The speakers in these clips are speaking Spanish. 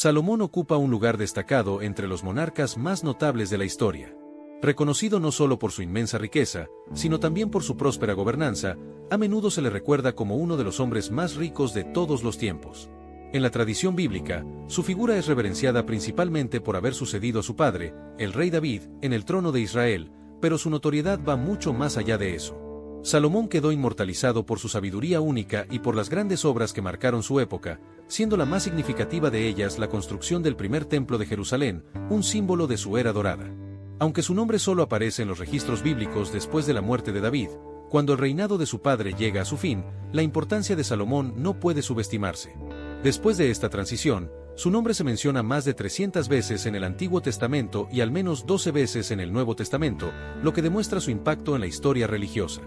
Salomón ocupa un lugar destacado entre los monarcas más notables de la historia. Reconocido no solo por su inmensa riqueza, sino también por su próspera gobernanza, a menudo se le recuerda como uno de los hombres más ricos de todos los tiempos. En la tradición bíblica, su figura es reverenciada principalmente por haber sucedido a su padre, el rey David, en el trono de Israel, pero su notoriedad va mucho más allá de eso. Salomón quedó inmortalizado por su sabiduría única y por las grandes obras que marcaron su época, siendo la más significativa de ellas la construcción del primer templo de Jerusalén, un símbolo de su era dorada. Aunque su nombre solo aparece en los registros bíblicos después de la muerte de David, cuando el reinado de su padre llega a su fin, la importancia de Salomón no puede subestimarse. Después de esta transición, su nombre se menciona más de 300 veces en el Antiguo Testamento y al menos 12 veces en el Nuevo Testamento, lo que demuestra su impacto en la historia religiosa.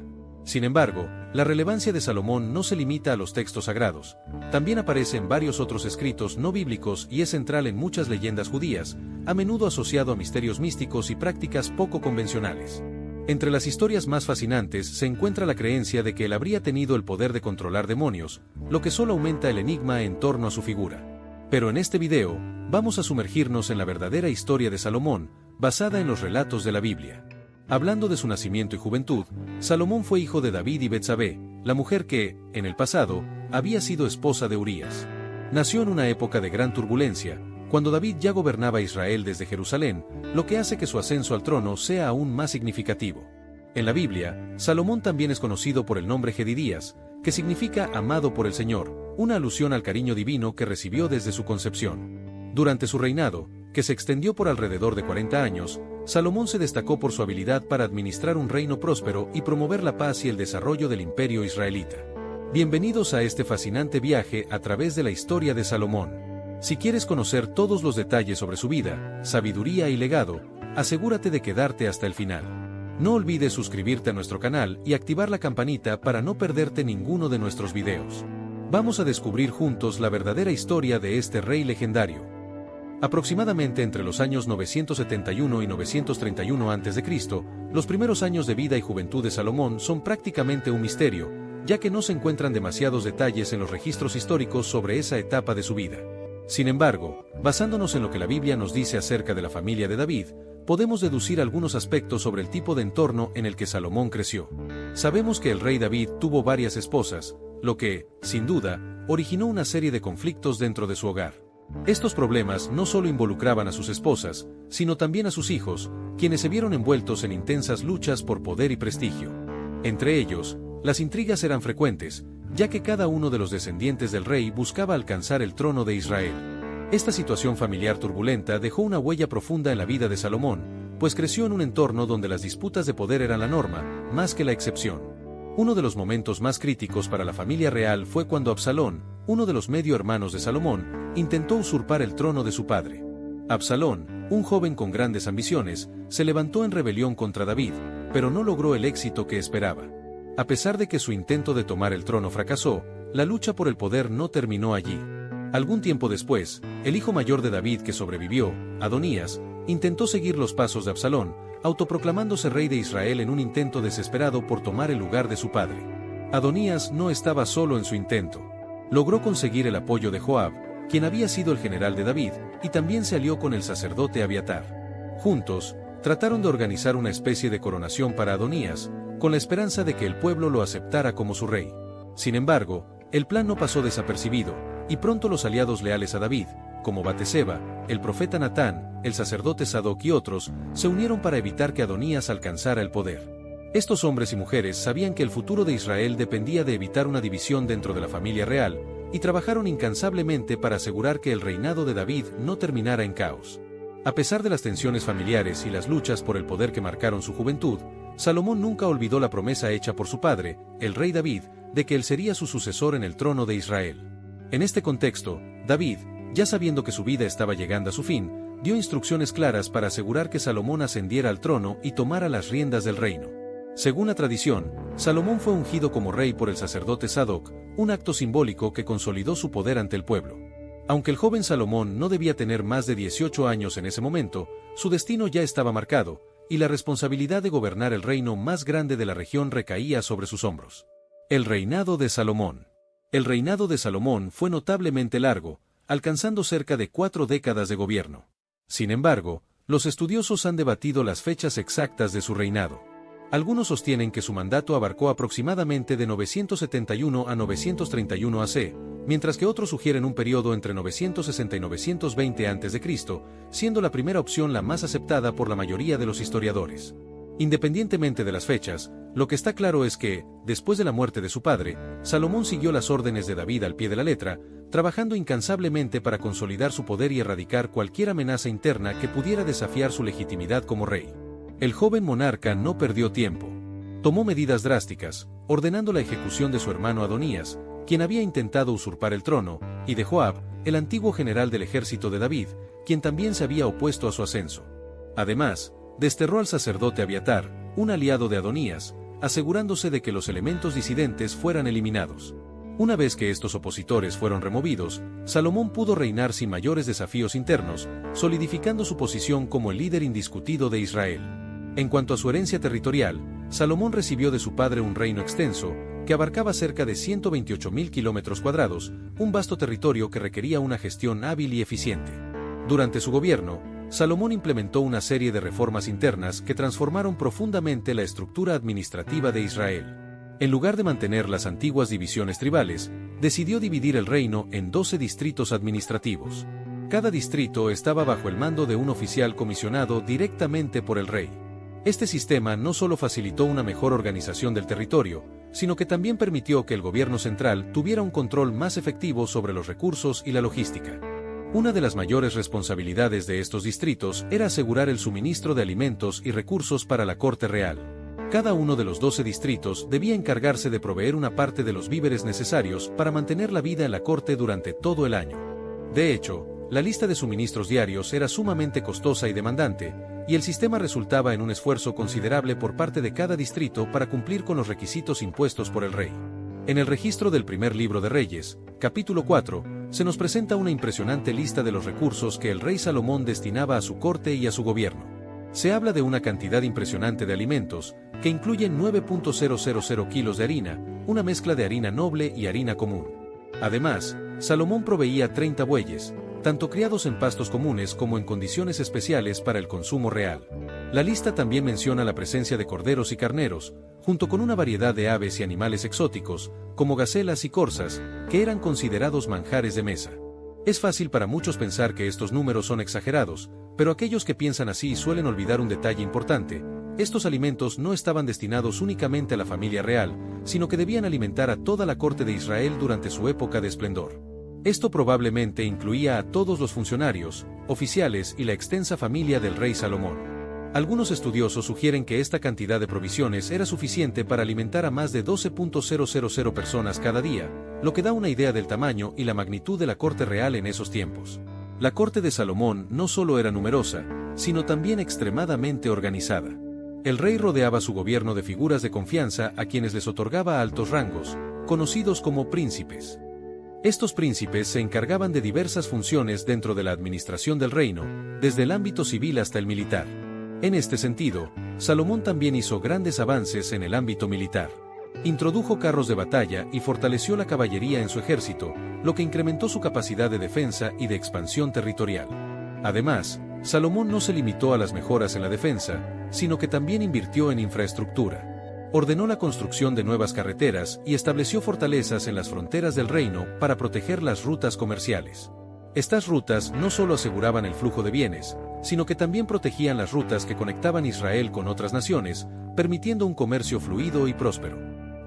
Sin embargo, la relevancia de Salomón no se limita a los textos sagrados. También aparece en varios otros escritos no bíblicos y es central en muchas leyendas judías, a menudo asociado a misterios místicos y prácticas poco convencionales. Entre las historias más fascinantes se encuentra la creencia de que él habría tenido el poder de controlar demonios, lo que solo aumenta el enigma en torno a su figura. Pero en este video, vamos a sumergirnos en la verdadera historia de Salomón, basada en los relatos de la Biblia. Hablando de su nacimiento y juventud, Salomón fue hijo de David y Betsabé, la mujer que, en el pasado, había sido esposa de Urías. Nació en una época de gran turbulencia, cuando David ya gobernaba Israel desde Jerusalén, lo que hace que su ascenso al trono sea aún más significativo. En la Biblia, Salomón también es conocido por el nombre Jedidías, que significa amado por el Señor, una alusión al cariño divino que recibió desde su concepción. Durante su reinado, que se extendió por alrededor de 40 años, Salomón se destacó por su habilidad para administrar un reino próspero y promover la paz y el desarrollo del imperio israelita. Bienvenidos a este fascinante viaje a través de la historia de Salomón. Si quieres conocer todos los detalles sobre su vida, sabiduría y legado, asegúrate de quedarte hasta el final. No olvides suscribirte a nuestro canal y activar la campanita para no perderte ninguno de nuestros videos. Vamos a descubrir juntos la verdadera historia de este rey legendario. Aproximadamente entre los años 971 y 931 a.C., los primeros años de vida y juventud de Salomón son prácticamente un misterio, ya que no se encuentran demasiados detalles en los registros históricos sobre esa etapa de su vida. Sin embargo, basándonos en lo que la Biblia nos dice acerca de la familia de David, podemos deducir algunos aspectos sobre el tipo de entorno en el que Salomón creció. Sabemos que el rey David tuvo varias esposas, lo que, sin duda, originó una serie de conflictos dentro de su hogar. Estos problemas no solo involucraban a sus esposas, sino también a sus hijos, quienes se vieron envueltos en intensas luchas por poder y prestigio. Entre ellos, las intrigas eran frecuentes, ya que cada uno de los descendientes del rey buscaba alcanzar el trono de Israel. Esta situación familiar turbulenta dejó una huella profunda en la vida de Salomón, pues creció en un entorno donde las disputas de poder eran la norma, más que la excepción. Uno de los momentos más críticos para la familia real fue cuando Absalón, uno de los medio hermanos de Salomón, intentó usurpar el trono de su padre. Absalón, un joven con grandes ambiciones, se levantó en rebelión contra David, pero no logró el éxito que esperaba. A pesar de que su intento de tomar el trono fracasó, la lucha por el poder no terminó allí. Algún tiempo después, el hijo mayor de David que sobrevivió, Adonías, intentó seguir los pasos de Absalón, autoproclamándose rey de Israel en un intento desesperado por tomar el lugar de su padre. Adonías no estaba solo en su intento. Logró conseguir el apoyo de Joab, quien había sido el general de David, y también se alió con el sacerdote Abiatar. Juntos, trataron de organizar una especie de coronación para Adonías, con la esperanza de que el pueblo lo aceptara como su rey. Sin embargo, el plan no pasó desapercibido, y pronto los aliados leales a David, como Batseba, el profeta Natán, el sacerdote Sadoc y otros, se unieron para evitar que Adonías alcanzara el poder. Estos hombres y mujeres sabían que el futuro de Israel dependía de evitar una división dentro de la familia real, y trabajaron incansablemente para asegurar que el reinado de David no terminara en caos. A pesar de las tensiones familiares y las luchas por el poder que marcaron su juventud, Salomón nunca olvidó la promesa hecha por su padre, el rey David, de que él sería su sucesor en el trono de Israel. En este contexto, David, ya sabiendo que su vida estaba llegando a su fin, dio instrucciones claras para asegurar que Salomón ascendiera al trono y tomara las riendas del reino. Según la tradición, Salomón fue ungido como rey por el sacerdote Sadoc, un acto simbólico que consolidó su poder ante el pueblo. Aunque el joven Salomón no debía tener más de 18 años en ese momento, su destino ya estaba marcado, y la responsabilidad de gobernar el reino más grande de la región recaía sobre sus hombros. El reinado de Salomón. El reinado de Salomón fue notablemente largo, alcanzando cerca de 4 décadas de gobierno. Sin embargo, los estudiosos han debatido las fechas exactas de su reinado. Algunos sostienen que su mandato abarcó aproximadamente de 971 a 931 AC, mientras que otros sugieren un periodo entre 960 y 920 a.C., siendo la primera opción la más aceptada por la mayoría de los historiadores. Independientemente de las fechas, lo que está claro es que, después de la muerte de su padre, Salomón siguió las órdenes de David al pie de la letra, trabajando incansablemente para consolidar su poder y erradicar cualquier amenaza interna que pudiera desafiar su legitimidad como rey. El joven monarca no perdió tiempo. Tomó medidas drásticas, ordenando la ejecución de su hermano Adonías, quien había intentado usurpar el trono, y de Joab, el antiguo general del ejército de David, quien también se había opuesto a su ascenso. Además, desterró al sacerdote Abiatar, un aliado de Adonías, asegurándose de que los elementos disidentes fueran eliminados. Una vez que estos opositores fueron removidos, Salomón pudo reinar sin mayores desafíos internos, solidificando su posición como el líder indiscutido de Israel. En cuanto a su herencia territorial, Salomón recibió de su padre un reino extenso, que abarcaba cerca de 128.000 kilómetros cuadrados, un vasto territorio que requería una gestión hábil y eficiente. Durante su gobierno, Salomón implementó una serie de reformas internas que transformaron profundamente la estructura administrativa de Israel. En lugar de mantener las antiguas divisiones tribales, decidió dividir el reino en 12 distritos administrativos. Cada distrito estaba bajo el mando de un oficial comisionado directamente por el rey. Este sistema no solo facilitó una mejor organización del territorio, sino que también permitió que el gobierno central tuviera un control más efectivo sobre los recursos y la logística. Una de las mayores responsabilidades de estos distritos era asegurar el suministro de alimentos y recursos para la corte real. Cada uno de los 12 distritos debía encargarse de proveer una parte de los víveres necesarios para mantener la vida en la corte durante todo el año. De hecho, la lista de suministros diarios era sumamente costosa y demandante, y el sistema resultaba en un esfuerzo considerable por parte de cada distrito para cumplir con los requisitos impuestos por el rey. En el registro del primer libro de Reyes, capítulo 4, se nos presenta una impresionante lista de los recursos que el rey Salomón destinaba a su corte y a su gobierno. Se habla de una cantidad impresionante de alimentos, que incluyen 9.000 kilos de harina, una mezcla de harina noble y harina común. Además, Salomón proveía 30 bueyes, tanto criados en pastos comunes como en condiciones especiales para el consumo real. La lista también menciona la presencia de corderos y carneros, junto con una variedad de aves y animales exóticos, como gacelas y corzas, que eran considerados manjares de mesa. Es fácil para muchos pensar que estos números son exagerados, pero aquellos que piensan así suelen olvidar un detalle importante: estos alimentos no estaban destinados únicamente a la familia real, sino que debían alimentar a toda la corte de Israel durante su época de esplendor. Esto probablemente incluía a todos los funcionarios, oficiales y la extensa familia del rey Salomón. Algunos estudiosos sugieren que esta cantidad de provisiones era suficiente para alimentar a más de 12.000 personas cada día, lo que da una idea del tamaño y la magnitud de la corte real en esos tiempos. La corte de Salomón no solo era numerosa, sino también extremadamente organizada. El rey rodeaba su gobierno de figuras de confianza a quienes les otorgaba altos rangos, conocidos como príncipes. Estos príncipes se encargaban de diversas funciones dentro de la administración del reino, desde el ámbito civil hasta el militar. En este sentido, Salomón también hizo grandes avances en el ámbito militar. Introdujo carros de batalla y fortaleció la caballería en su ejército, lo que incrementó su capacidad de defensa y de expansión territorial. Además, Salomón no se limitó a las mejoras en la defensa, sino que también invirtió en infraestructura. Ordenó la construcción de nuevas carreteras y estableció fortalezas en las fronteras del reino para proteger las rutas comerciales. Estas rutas no solo aseguraban el flujo de bienes, sino que también protegían las rutas que conectaban Israel con otras naciones, permitiendo un comercio fluido y próspero.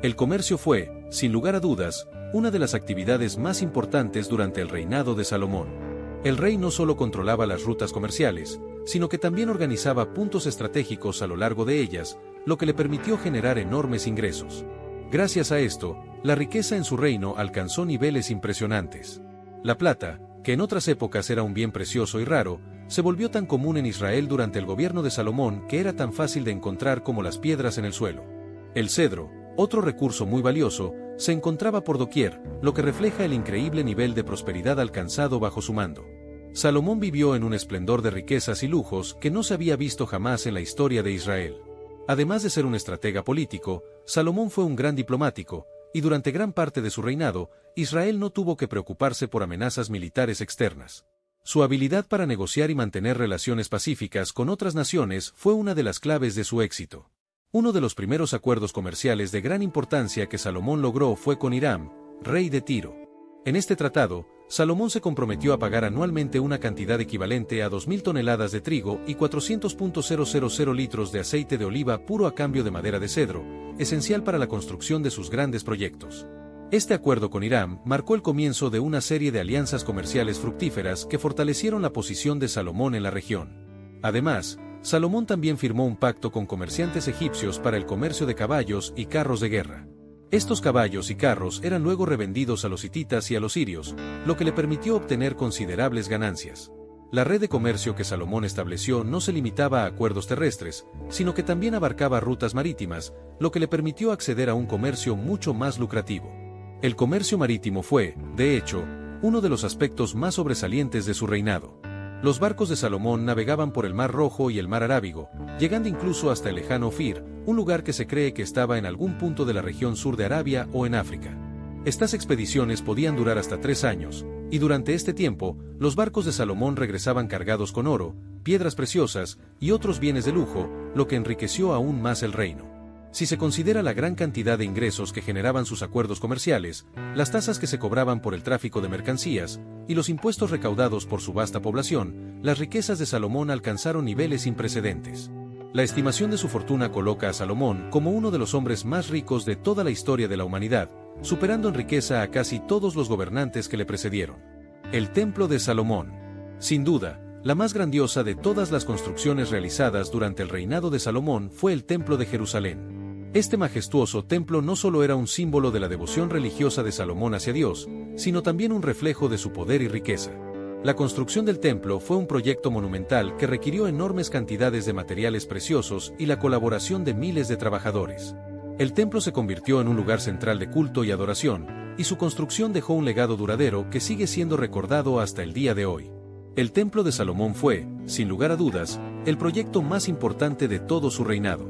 El comercio fue, sin lugar a dudas, una de las actividades más importantes durante el reinado de Salomón. El rey no solo controlaba las rutas comerciales, sino que también organizaba puntos estratégicos a lo largo de ellas, lo que le permitió generar enormes ingresos. Gracias a esto, la riqueza en su reino alcanzó niveles impresionantes. La plata, que en otras épocas era un bien precioso y raro, se volvió tan común en Israel durante el gobierno de Salomón que era tan fácil de encontrar como las piedras en el suelo. El cedro, otro recurso muy valioso, se encontraba por doquier, lo que refleja el increíble nivel de prosperidad alcanzado bajo su mando. Salomón vivió en un esplendor de riquezas y lujos que no se había visto jamás en la historia de Israel. Además de ser un estratega político, Salomón fue un gran diplomático, y durante gran parte de su reinado, Israel no tuvo que preocuparse por amenazas militares externas. Su habilidad para negociar y mantener relaciones pacíficas con otras naciones fue una de las claves de su éxito. Uno de los primeros acuerdos comerciales de gran importancia que Salomón logró fue con Hiram, rey de Tiro. En este tratado, Salomón se comprometió a pagar anualmente una cantidad equivalente a 2.000 toneladas de trigo y 400.000 litros de aceite de oliva puro a cambio de madera de cedro, esencial para la construcción de sus grandes proyectos. Este acuerdo con Hiram marcó el comienzo de una serie de alianzas comerciales fructíferas que fortalecieron la posición de Salomón en la región. Además, Salomón también firmó un pacto con comerciantes egipcios para el comercio de caballos y carros de guerra. Estos caballos y carros eran luego revendidos a los hititas y a los sirios, lo que le permitió obtener considerables ganancias. La red de comercio que Salomón estableció no se limitaba a acuerdos terrestres, sino que también abarcaba rutas marítimas, lo que le permitió acceder a un comercio mucho más lucrativo. El comercio marítimo fue, de hecho, uno de los aspectos más sobresalientes de su reinado. Los barcos de Salomón navegaban por el Mar Rojo y el Mar Arábigo, llegando incluso hasta el lejano Ofir, un lugar que se cree que estaba en algún punto de la región sur de Arabia o en África. Estas expediciones podían durar hasta 3 años, y durante este tiempo, los barcos de Salomón regresaban cargados con oro, piedras preciosas y otros bienes de lujo, lo que enriqueció aún más el reino. Si se considera la gran cantidad de ingresos que generaban sus acuerdos comerciales, las tasas que se cobraban por el tráfico de mercancías, y los impuestos recaudados por su vasta población, las riquezas de Salomón alcanzaron niveles sin precedentes. La estimación de su fortuna coloca a Salomón como uno de los hombres más ricos de toda la historia de la humanidad, superando en riqueza a casi todos los gobernantes que le precedieron. El Templo de Salomón. Sin duda, la más grandiosa de todas las construcciones realizadas durante el reinado de Salomón fue el Templo de Jerusalén. Este majestuoso templo no solo era un símbolo de la devoción religiosa de Salomón hacia Dios, sino también un reflejo de su poder y riqueza. La construcción del templo fue un proyecto monumental que requirió enormes cantidades de materiales preciosos y la colaboración de miles de trabajadores. El templo se convirtió en un lugar central de culto y adoración, y su construcción dejó un legado duradero que sigue siendo recordado hasta el día de hoy. El Templo de Salomón fue, sin lugar a dudas, el proyecto más importante de todo su reinado.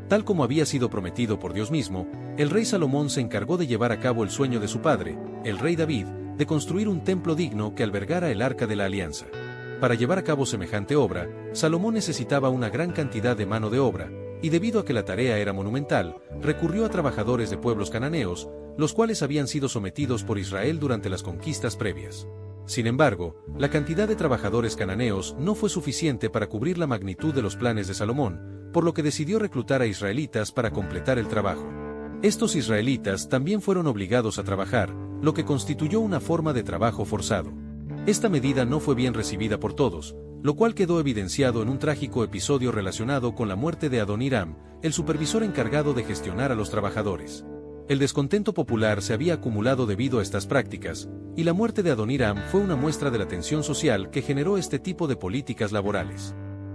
Tal como había sido prometido por Dios mismo, el rey Salomón se encargó de llevar a cabo el sueño de su padre, el rey David, de construir un templo digno que albergara el Arca de la Alianza. Para llevar a cabo semejante obra, Salomón necesitaba una gran cantidad de mano de obra, y debido a que la tarea era monumental, recurrió a trabajadores de pueblos cananeos, los cuales habían sido sometidos por Israel durante las conquistas previas. Sin embargo, la cantidad de trabajadores cananeos no fue suficiente para cubrir la magnitud de los planes de Salomón, por lo que decidió reclutar a israelitas para completar el trabajo. Estos israelitas también fueron obligados a trabajar, lo que constituyó una forma de trabajo forzado. Esta medida no fue bien recibida por todos, lo cual quedó evidenciado en un trágico episodio relacionado con la muerte de Adoniram, el supervisor encargado de gestionar a los trabajadores. El descontento popular se había acumulado debido a estas prácticas, y la muerte de Adoniram fue una muestra de la tensión social que generó este tipo de políticas laborales.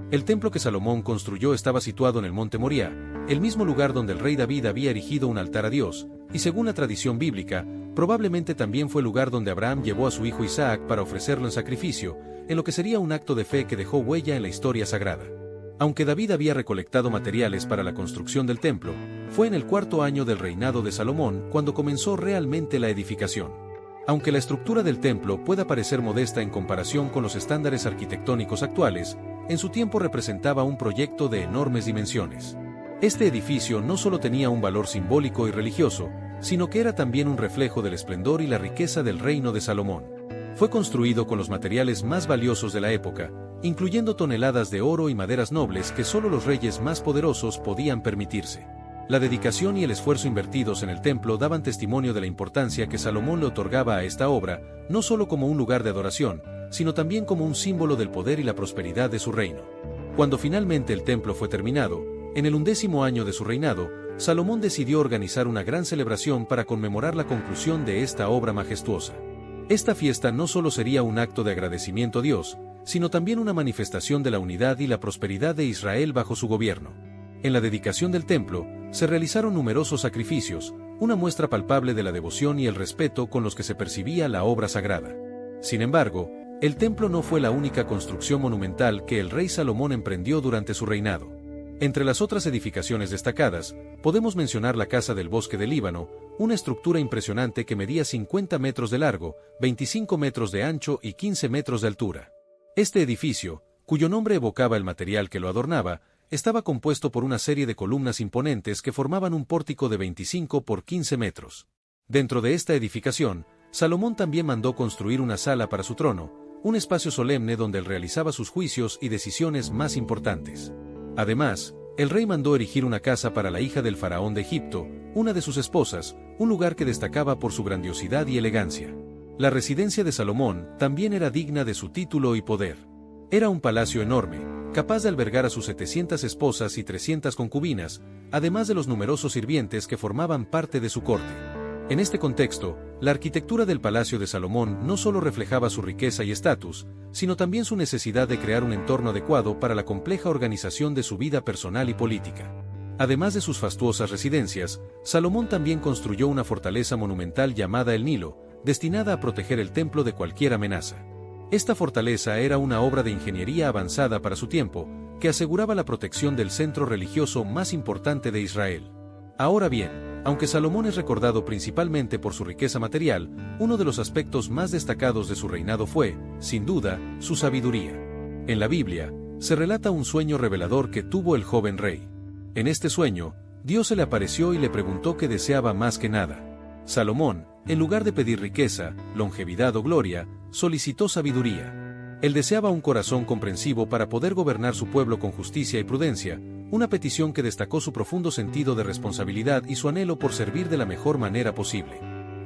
El templo que Salomón construyó estaba situado en el monte Moriah, el mismo lugar donde el rey David había erigido un altar a Dios, y según la tradición bíblica, probablemente también fue el lugar donde Abraham llevó a su hijo Isaac para ofrecerlo en sacrificio, en lo que sería un acto de fe que dejó huella en la historia sagrada. Aunque David había recolectado materiales para la construcción del templo, fue en el 4º año del reinado de Salomón cuando comenzó realmente la edificación. Aunque la estructura del templo pueda parecer modesta en comparación con los estándares arquitectónicos actuales, en su tiempo representaba un proyecto de enormes dimensiones. Este edificio no solo tenía un valor simbólico y religioso, sino que era también un reflejo del esplendor y la riqueza del reino de Salomón. Fue construido con los materiales más valiosos de la época, incluyendo toneladas de oro y maderas nobles que solo los reyes más poderosos podían permitirse. La dedicación y el esfuerzo invertidos en el templo daban testimonio de la importancia que Salomón le otorgaba a esta obra, no solo como un lugar de adoración, sino también como un símbolo del poder y la prosperidad de su reino. Cuando finalmente el templo fue terminado, en el 11º año de su reinado, Salomón decidió organizar una gran celebración para conmemorar la conclusión de esta obra majestuosa. Esta fiesta no solo sería un acto de agradecimiento a Dios, sino también una manifestación de la unidad y la prosperidad de Israel bajo su gobierno. En la dedicación del templo, se realizaron numerosos sacrificios, una muestra palpable de la devoción y el respeto con los que se percibía la obra sagrada. Sin embargo, el templo no fue la única construcción monumental que el rey Salomón emprendió durante su reinado. Entre las otras edificaciones destacadas, podemos mencionar la Casa del Bosque del Líbano, una estructura impresionante que medía 50 metros de largo, 25 metros de ancho y 15 metros de altura. Este edificio, cuyo nombre evocaba el material que lo adornaba, estaba compuesto por una serie de columnas imponentes que formaban un pórtico de 25 por 15 metros. Dentro de esta edificación, Salomón también mandó construir una sala para su trono, un espacio solemne donde él realizaba sus juicios y decisiones más importantes. Además, el rey mandó erigir una casa para la hija del faraón de Egipto, una de sus esposas, un lugar que destacaba por su grandiosidad y elegancia. La residencia de Salomón también era digna de su título y poder. Era un palacio enorme, capaz de albergar a sus 700 esposas y 300 concubinas, además de los numerosos sirvientes que formaban parte de su corte. En este contexto, la arquitectura del Palacio de Salomón no solo reflejaba su riqueza y estatus, sino también su necesidad de crear un entorno adecuado para la compleja organización de su vida personal y política. Además de sus fastuosas residencias, Salomón también construyó una fortaleza monumental llamada el Nilo, destinada a proteger el templo de cualquier amenaza. Esta fortaleza era una obra de ingeniería avanzada para su tiempo, que aseguraba la protección del centro religioso más importante de Israel. Ahora bien, aunque Salomón es recordado principalmente por su riqueza material, uno de los aspectos más destacados de su reinado fue, sin duda, su sabiduría. En la Biblia, se relata un sueño revelador que tuvo el joven rey. En este sueño, Dios se le apareció y le preguntó qué deseaba más que nada. Salomón, en lugar de pedir riqueza, longevidad o gloria, solicitó sabiduría. Él deseaba un corazón comprensivo para poder gobernar su pueblo con justicia y prudencia, una petición que destacó su profundo sentido de responsabilidad y su anhelo por servir de la mejor manera posible.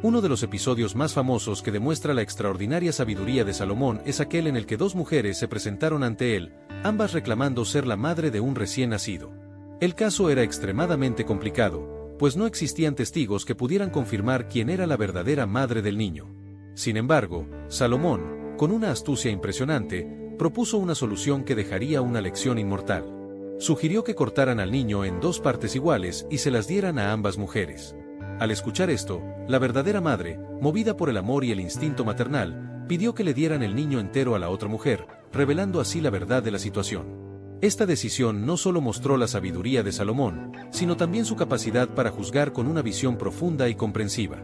Uno de los episodios más famosos que demuestra la extraordinaria sabiduría de Salomón es aquel en el que dos mujeres se presentaron ante él, ambas reclamando ser la madre de un recién nacido. El caso era extremadamente complicado, pues no existían testigos que pudieran confirmar quién era la verdadera madre del niño. Sin embargo, Salomón, con una astucia impresionante, propuso una solución que dejaría una lección inmortal. Sugirió que cortaran al niño en dos partes iguales y se las dieran a ambas mujeres. Al escuchar esto, la verdadera madre, movida por el amor y el instinto maternal, pidió que le dieran el niño entero a la otra mujer, revelando así la verdad de la situación. Esta decisión no solo mostró la sabiduría de Salomón, sino también su capacidad para juzgar con una visión profunda y comprensiva.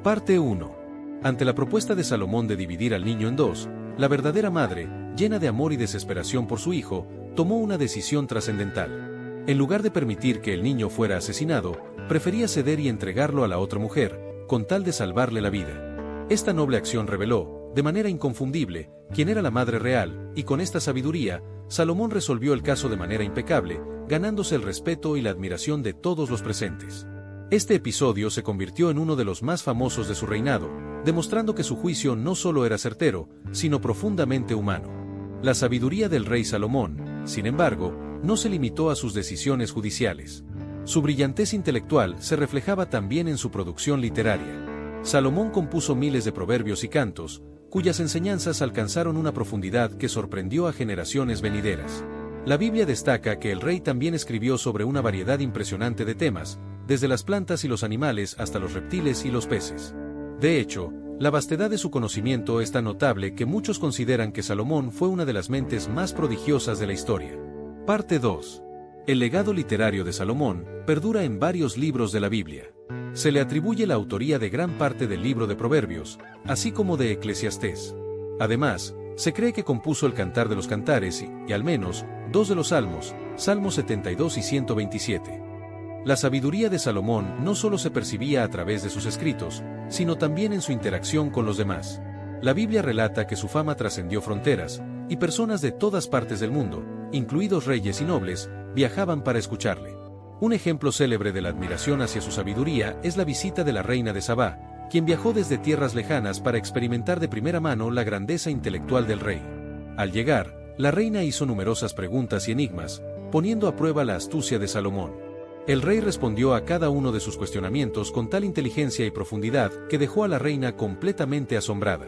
Parte 1. Ante la propuesta de Salomón de dividir al niño en dos, la verdadera madre, llena de amor y desesperación por su hijo, tomó una decisión trascendental. En lugar de permitir que el niño fuera asesinado, prefería ceder y entregarlo a la otra mujer, con tal de salvarle la vida. Esta noble acción reveló, de manera inconfundible, quién era la madre real, y con esta sabiduría, Salomón resolvió el caso de manera impecable, ganándose el respeto y la admiración de todos los presentes. Este episodio se convirtió en uno de los más famosos de su reinado, demostrando que su juicio no solo era certero, sino profundamente humano. La sabiduría del rey Salomón, sin embargo, no se limitó a sus decisiones judiciales. Su brillantez intelectual se reflejaba también en su producción literaria. Salomón compuso miles de proverbios y cantos, cuyas enseñanzas alcanzaron una profundidad que sorprendió a generaciones venideras. La Biblia destaca que el rey también escribió sobre una variedad impresionante de temas, desde las plantas y los animales hasta los reptiles y los peces. De hecho, la vastedad de su conocimiento es tan notable que muchos consideran que Salomón fue una de las mentes más prodigiosas de la historia. Parte 2. El legado literario de Salomón perdura en varios libros de la Biblia. Se le atribuye la autoría de gran parte del libro de Proverbios, así como de Eclesiastés. Además, se cree que compuso el Cantar de los Cantares y al menos, dos de los Salmos, Salmos 72 y 127. La sabiduría de Salomón no solo se percibía a través de sus escritos, sino también en su interacción con los demás. La Biblia relata que su fama trascendió fronteras, y personas de todas partes del mundo, incluidos reyes y nobles, viajaban para escucharle. Un ejemplo célebre de la admiración hacia su sabiduría es la visita de la reina de Sabá, quien viajó desde tierras lejanas para experimentar de primera mano la grandeza intelectual del rey. Al llegar, la reina hizo numerosas preguntas y enigmas, poniendo a prueba la astucia de Salomón. El rey respondió a cada uno de sus cuestionamientos con tal inteligencia y profundidad que dejó a la reina completamente asombrada.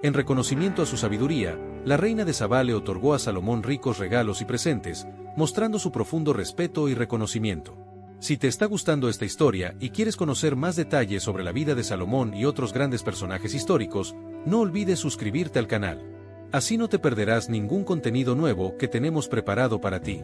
En reconocimiento a su sabiduría, la reina de Sabá le otorgó a Salomón ricos regalos y presentes, mostrando su profundo respeto y reconocimiento. Si te está gustando esta historia y quieres conocer más detalles sobre la vida de Salomón y otros grandes personajes históricos, no olvides suscribirte al canal. Así no te perderás ningún contenido nuevo que tenemos preparado para ti.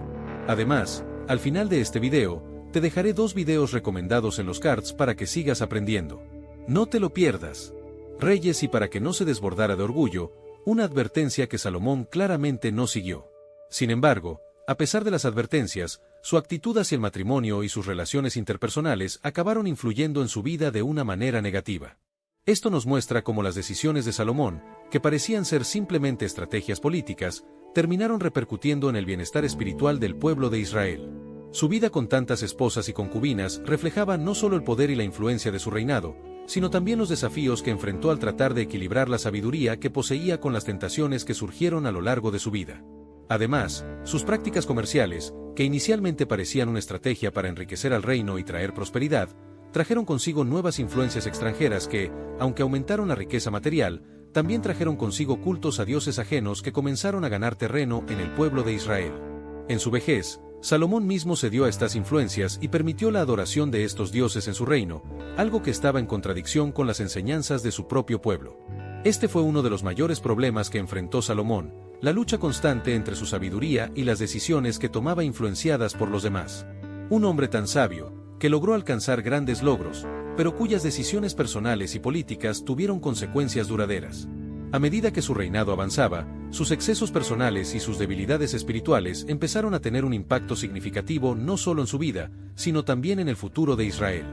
Además, al final de este video, te te dejaré 2 videos recomendados en los cards para que sigas aprendiendo. No te lo pierdas. Reyes, y para que no se desbordara de orgullo, una advertencia que Salomón claramente no siguió. Sin embargo, a pesar de las advertencias, su actitud hacia el matrimonio y sus relaciones interpersonales acabaron influyendo en su vida de una manera negativa. Esto nos muestra cómo las decisiones de Salomón, que parecían ser simplemente estrategias políticas, terminaron repercutiendo en el bienestar espiritual del pueblo de Israel. Su vida con tantas esposas y concubinas reflejaba no solo el poder y la influencia de su reinado, sino también los desafíos que enfrentó al tratar de equilibrar la sabiduría que poseía con las tentaciones que surgieron a lo largo de su vida. Además, sus prácticas comerciales, que inicialmente parecían una estrategia para enriquecer al reino y traer prosperidad, trajeron consigo nuevas influencias extranjeras que, aunque aumentaron la riqueza material, también trajeron consigo cultos a dioses ajenos que comenzaron a ganar terreno en el pueblo de Israel. En su vejez, Salomón mismo cedió a estas influencias y permitió la adoración de estos dioses en su reino, algo que estaba en contradicción con las enseñanzas de su propio pueblo. Este fue uno de los mayores problemas que enfrentó Salomón, la lucha constante entre su sabiduría y las decisiones que tomaba influenciadas por los demás. Un hombre tan sabio, que logró alcanzar grandes logros, pero cuyas decisiones personales y políticas tuvieron consecuencias duraderas. A medida que su reinado avanzaba, sus excesos personales y sus debilidades espirituales empezaron a tener un impacto significativo no solo en su vida, sino también en el futuro de Israel.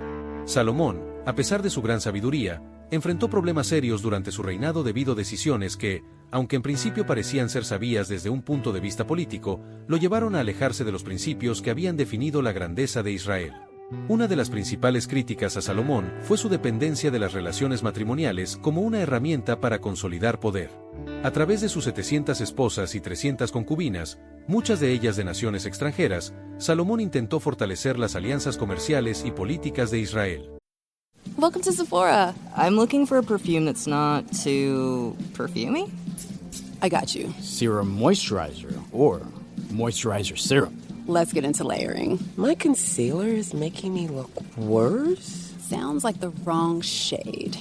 Salomón, a pesar de su gran sabiduría, enfrentó problemas serios durante su reinado debido a decisiones que, aunque en principio parecían ser sabias desde un punto de vista político, lo llevaron a alejarse de los principios que habían definido la grandeza de Israel. Una de las principales críticas a Salomón fue su dependencia de las relaciones matrimoniales como una herramienta para consolidar poder. A través de sus 700 esposas y 300 concubinas, muchas de ellas de naciones extranjeras, Salomón intentó fortalecer las alianzas comerciales y políticas de Israel. Welcome to Sephora. I'm looking for a perfume that's not too perfumey. I got you. Serum moisturizer or moisturizer serum. Let's get into layering. My concealer is making me look worse. Sounds like the wrong shade.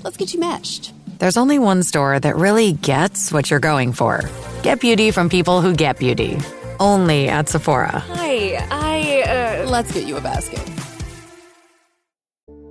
Let's get you matched. There's only one store that really gets what you're going for. Get beauty from people who get beauty. Only at Sephora. Hi, Let's get you a basket.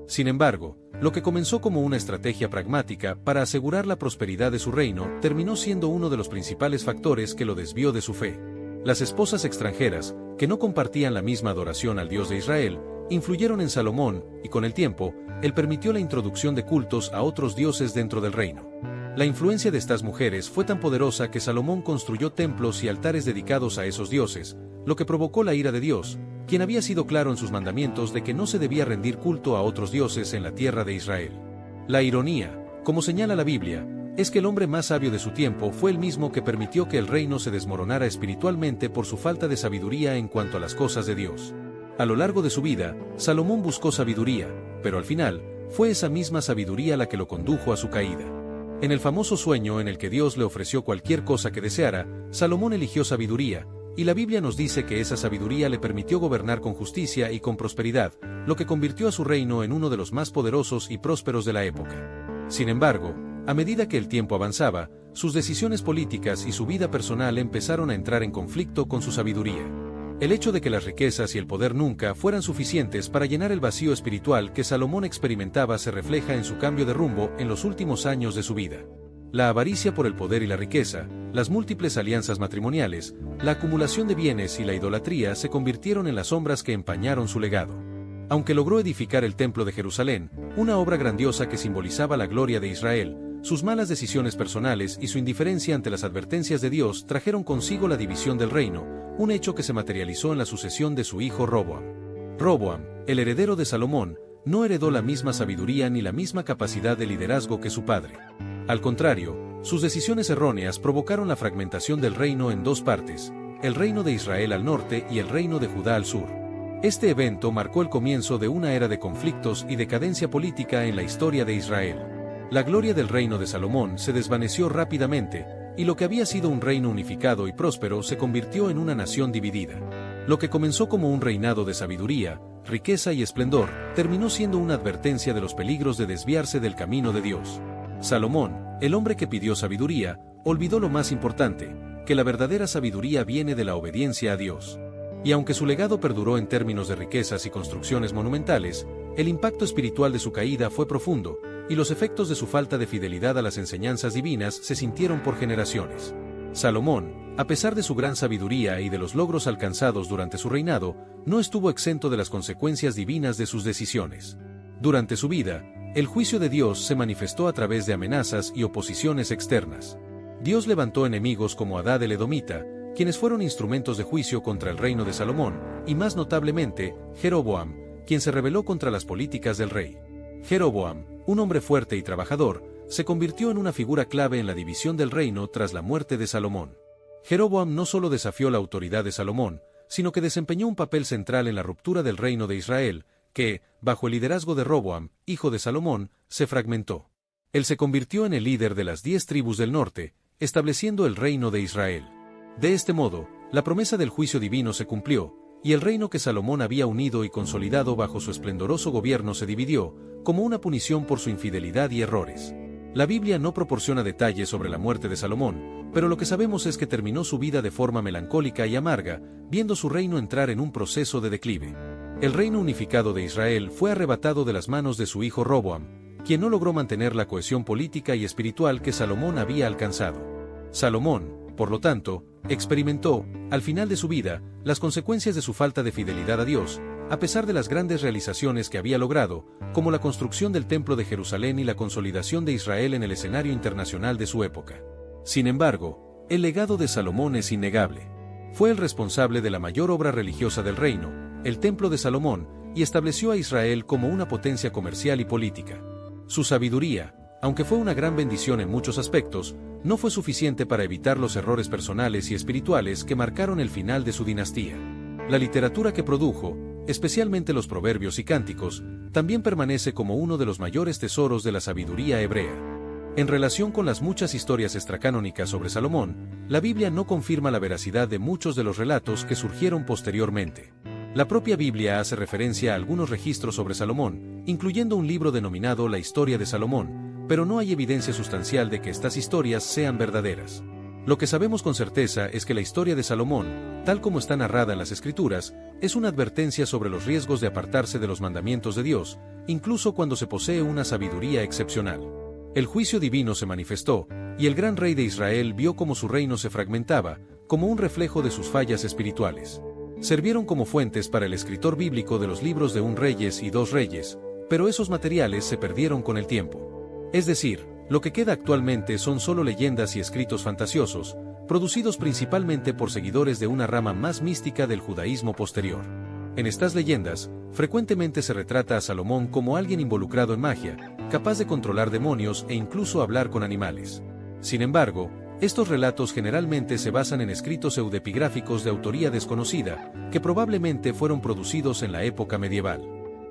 Sin embargo, lo que comenzó como una estrategia pragmática para asegurar la prosperidad de su reino terminó siendo uno de los principales factores que lo desvió de su fe. Las esposas extranjeras, que no compartían la misma adoración al Dios de Israel, influyeron en Salomón, y con el tiempo, él permitió la introducción de cultos a otros dioses dentro del reino. La influencia de estas mujeres fue tan poderosa que Salomón construyó templos y altares dedicados a esos dioses, lo que provocó la ira de Dios, quien había sido claro en sus mandamientos de que no se debía rendir culto a otros dioses en la tierra de Israel. La ironía, como señala la Biblia, es que el hombre más sabio de su tiempo fue el mismo que permitió que el reino se desmoronara espiritualmente por su falta de sabiduría en cuanto a las cosas de Dios. A lo largo de su vida, Salomón buscó sabiduría, pero al final, fue esa misma sabiduría la que lo condujo a su caída. En el famoso sueño en el que Dios le ofreció cualquier cosa que deseara, Salomón eligió sabiduría, y la Biblia nos dice que esa sabiduría le permitió gobernar con justicia y con prosperidad, lo que convirtió a su reino en uno de los más poderosos y prósperos de la época. Sin embargo, a medida que el tiempo avanzaba, sus decisiones políticas y su vida personal empezaron a entrar en conflicto con su sabiduría. El hecho de que las riquezas y el poder nunca fueran suficientes para llenar el vacío espiritual que Salomón experimentaba se refleja en su cambio de rumbo en los últimos años de su vida. La avaricia por el poder y la riqueza, las múltiples alianzas matrimoniales, la acumulación de bienes y la idolatría se convirtieron en las sombras que empañaron su legado. Aunque logró edificar el Templo de Jerusalén, una obra grandiosa que simbolizaba la gloria de Israel, sus malas decisiones personales y su indiferencia ante las advertencias de Dios trajeron consigo la división del reino, un hecho que se materializó en la sucesión de su hijo Roboam. Roboam, el heredero de Salomón, no heredó la misma sabiduría ni la misma capacidad de liderazgo que su padre. Al contrario, sus decisiones erróneas provocaron la fragmentación del reino en 2 partes, el reino de Israel al norte y el reino de Judá al sur. Este evento marcó el comienzo de una era de conflictos y decadencia política en la historia de Israel. La gloria del reino de Salomón se desvaneció rápidamente, y lo que había sido un reino unificado y próspero se convirtió en una nación dividida. Lo que comenzó como un reinado de sabiduría, riqueza y esplendor, terminó siendo una advertencia de los peligros de desviarse del camino de Dios. Salomón, el hombre que pidió sabiduría, olvidó lo más importante, que la verdadera sabiduría viene de la obediencia a Dios. Y aunque su legado perduró en términos de riquezas y construcciones monumentales, el impacto espiritual de su caída fue profundo, y los efectos de su falta de fidelidad a las enseñanzas divinas se sintieron por generaciones. Salomón, a pesar de su gran sabiduría y de los logros alcanzados durante su reinado, no estuvo exento de las consecuencias divinas de sus decisiones. Durante su vida, el juicio de Dios se manifestó a través de amenazas y oposiciones externas. Dios levantó enemigos como Hadad el Edomita, quienes fueron instrumentos de juicio contra el reino de Salomón, y más notablemente, Jeroboam, quien se rebeló contra las políticas del rey. Jeroboam, un hombre fuerte y trabajador, se convirtió en una figura clave en la división del reino tras la muerte de Salomón. Jeroboam no solo desafió la autoridad de Salomón, sino que desempeñó un papel central en la ruptura del reino de Israel, que, bajo el liderazgo de Roboam, hijo de Salomón, se fragmentó. Él se convirtió en el líder de las 10 tribus del norte, estableciendo el reino de Israel. De este modo, la promesa del juicio divino se cumplió, y el reino que Salomón había unido y consolidado bajo su esplendoroso gobierno se dividió, como una punición por su infidelidad y errores. La Biblia no proporciona detalles sobre la muerte de Salomón, pero lo que sabemos es que terminó su vida de forma melancólica y amarga, viendo su reino entrar en un proceso de declive. El reino unificado de Israel fue arrebatado de las manos de su hijo Roboam, quien no logró mantener la cohesión política y espiritual que Salomón había alcanzado. Salomón, por lo tanto, experimentó, al final de su vida, las consecuencias de su falta de fidelidad a Dios, a pesar de las grandes realizaciones que había logrado, como la construcción del Templo de Jerusalén y la consolidación de Israel en el escenario internacional de su época. Sin embargo, el legado de Salomón es innegable. Fue el responsable de la mayor obra religiosa del reino, el Templo de Salomón, y estableció a Israel como una potencia comercial y política. Su sabiduría, aunque fue una gran bendición en muchos aspectos, no fue suficiente para evitar los errores personales y espirituales que marcaron el final de su dinastía. La literatura que produjo, especialmente los proverbios y cánticos, también permanece como uno de los mayores tesoros de la sabiduría hebrea. En relación con las muchas historias extracanónicas sobre Salomón, la Biblia no confirma la veracidad de muchos de los relatos que surgieron posteriormente. La propia Biblia hace referencia a algunos registros sobre Salomón, incluyendo un libro denominado La Historia de Salomón, pero no hay evidencia sustancial de que estas historias sean verdaderas. Lo que sabemos con certeza es que la historia de Salomón, tal como está narrada en las Escrituras, es una advertencia sobre los riesgos de apartarse de los mandamientos de Dios, incluso cuando se posee una sabiduría excepcional. El juicio divino se manifestó, y el gran rey de Israel vio cómo su reino se fragmentaba, como un reflejo de sus fallas espirituales. Sirvieron como fuentes para el escritor bíblico de los libros de 1 Reyes y 2 Reyes, pero esos materiales se perdieron con el tiempo. Es decir, lo que queda actualmente son solo leyendas y escritos fantasiosos, producidos principalmente por seguidores de una rama más mística del judaísmo posterior. En estas leyendas, frecuentemente se retrata a Salomón como alguien involucrado en magia, capaz de controlar demonios e incluso hablar con animales. Sin embargo, estos relatos generalmente se basan en escritos pseudepigráficos de autoría desconocida, que probablemente fueron producidos en la época medieval.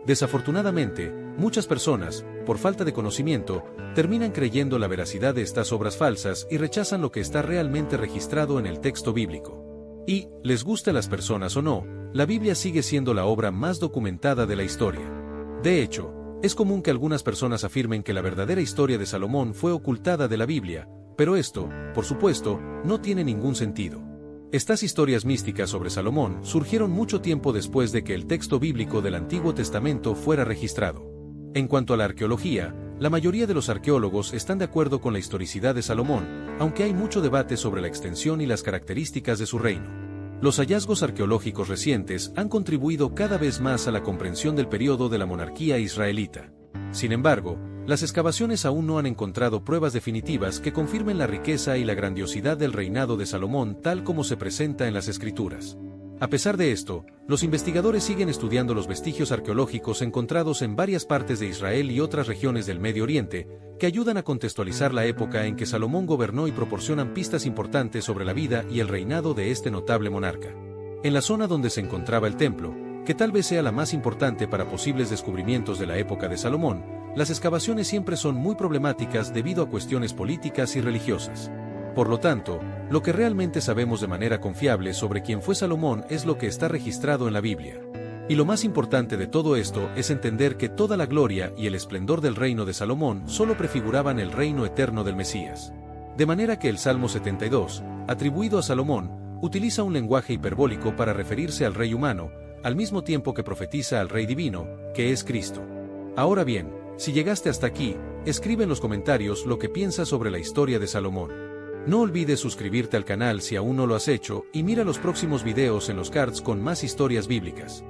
Desafortunadamente, muchas personas, por falta de conocimiento, terminan creyendo la veracidad de estas obras falsas y rechazan lo que está realmente registrado en el texto bíblico. Y, les guste a las personas o no, la Biblia sigue siendo la obra más documentada de la historia. De hecho, es común que algunas personas afirmen que la verdadera historia de Salomón fue ocultada de la Biblia, pero esto, por supuesto, no tiene ningún sentido. Estas historias místicas sobre Salomón surgieron mucho tiempo después de que el texto bíblico del Antiguo Testamento fuera registrado. En cuanto a la arqueología, la mayoría de los arqueólogos están de acuerdo con la historicidad de Salomón, aunque hay mucho debate sobre la extensión y las características de su reino. Los hallazgos arqueológicos recientes han contribuido cada vez más a la comprensión del periodo de la monarquía israelita. Sin embargo, las excavaciones aún no han encontrado pruebas definitivas que confirmen la riqueza y la grandiosidad del reinado de Salomón tal como se presenta en las Escrituras. A pesar de esto, los investigadores siguen estudiando los vestigios arqueológicos encontrados en varias partes de Israel y otras regiones del Medio Oriente, que ayudan a contextualizar la época en que Salomón gobernó y proporcionan pistas importantes sobre la vida y el reinado de este notable monarca. En la zona donde se encontraba el templo, que tal vez sea la más importante para posibles descubrimientos de la época de Salomón, las excavaciones siempre son muy problemáticas debido a cuestiones políticas y religiosas. Por lo tanto, lo que realmente sabemos de manera confiable sobre quién fue Salomón es lo que está registrado en la Biblia. Y lo más importante de todo esto es entender que toda la gloria y el esplendor del reino de Salomón solo prefiguraban el reino eterno del Mesías. De manera que el Salmo 72, atribuido a Salomón, Utiliza un lenguaje hiperbólico para referirse al rey humano, al mismo tiempo que profetiza al rey divino, que es Cristo. Ahora bien, si llegaste hasta aquí, escribe en los comentarios lo que piensas sobre la historia de Salomón. No olvides suscribirte al canal si aún no lo has hecho y mira los próximos videos en los cards con más historias bíblicas.